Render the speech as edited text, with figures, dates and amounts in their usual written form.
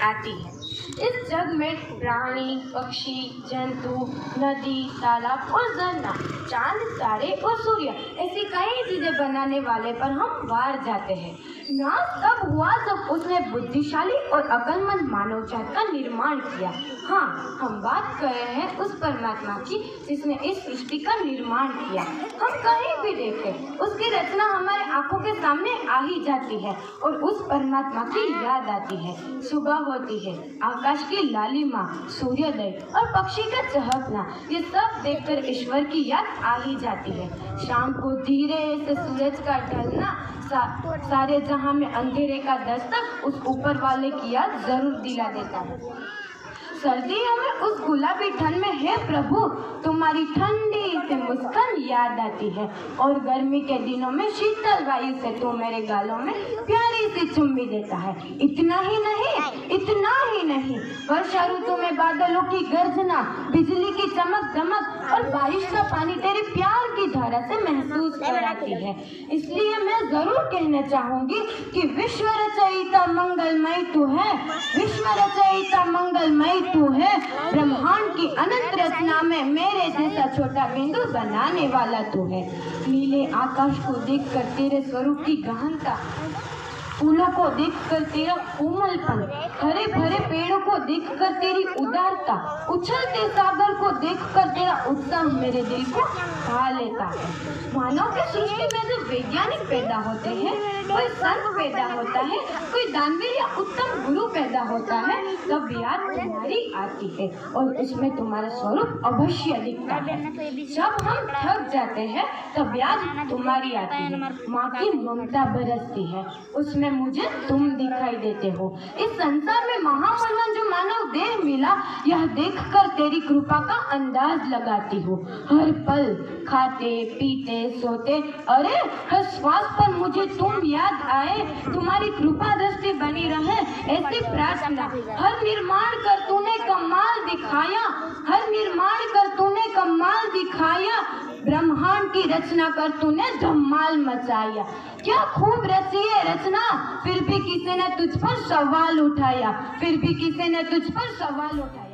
आती है। इस जग में प्राणी, पक्षी, जंतु, नदी, तालाब और झरना, चांद, तारे और सूर्य ऐसी कई चीजें बनाने वाले पर हम वार जाते हैं। नाश तब हुआ जब उसने बुद्धिशाली और अक्लमंद मानव जात का निर्माण किया। हाँ, हम बात कर रहे हैं उस परमात्मा की जिसने इस सृष्टि का निर्माण किया। हम कहीं भी देखें उसकी रचना हमारे आंखों के सामने आ ही जाती है और उस परमात्मा की याद आती है। सुबह होती है, आकाश की लालिमा, सूर्योदय और पक्षी का चहकना, ये सब देखकर ईश्वर की याद आ ही जाती है। शाम को धीरे से सूरज का ढलना सारे जहां में अंधेरे का दस्तक उस ऊपर वाले की याद जरूर दिला देता है। सर्दियों में उस गुलाबी ठंड में हे प्रभु तुम्हारी ठंडी से मुस्कान याद आती है और गर्मी के दिनों में शीतल वायु से तू मेरे गालों में प्यारी सी चुम्मी देता है। इतना ही नहीं, वर्षा ऋतु में बादलों की गर्जना, बिजली की चमक दमक और बारिश का पानी तेरे प्यार की धारा से महसूस कराती है। इसलिए मैं जरूर कहना चाहूंगी कि विश्व रचयिता मंगलमय तू है, विश्व रचयिता मंगलमय तू है। ब्रह्मांड की अनंत रचना में मेरे जैसा छोटा बिंदु बनाने वाला तू है। नीले आकाश को देखकर तेरे स्वरूप की गहनता, फूलों को देखकर तेरा कोमलपन, हरे भरे पेड़ों को देखकर तेरी उदारता, उछलते सागर को देखकर तेरा उत्साह मेरे दिल को भा लेता है। मानव की सृष्टि में जब वैज्ञानिक पैदा होते हैं, कोई संत पैदा होता है, कोई दानवीर या उत्तम गुरु पैदा होता है, तब याद तुम्हारी आती है और उसमें तुम्हारा स्वरूप अवश्य दिखता है। जब हम थक जाते हैं तब याद तुम्हारी आती है। माँ की ममता बरसती है, उसमें मुझे तुम दिखाई देते हो। इस संसार में महामहिमन जो मानव देह मिला, यह देखकर तेरी कृपा का अंदाज लगाती हूँ। हर पल खाते पीते सोते, अरे हर श्वास पर मुझे तुम याद आए, तुम्हारी कृपा दृष्टि बनी रहे, ऐसी प्रार्थना। हर निर्माण कर तूने कमाल दिखाया, हर निर्माण कर तूने कमाल दिखाया, ब्रह्मांड की रचना कर तूने धमाल मचाया। क्या खूब रची है रचना, फिर भी किसी ने तुझ पर सवाल उठाया, फिर भी किसी ने तुझ पर सवाल उठाया।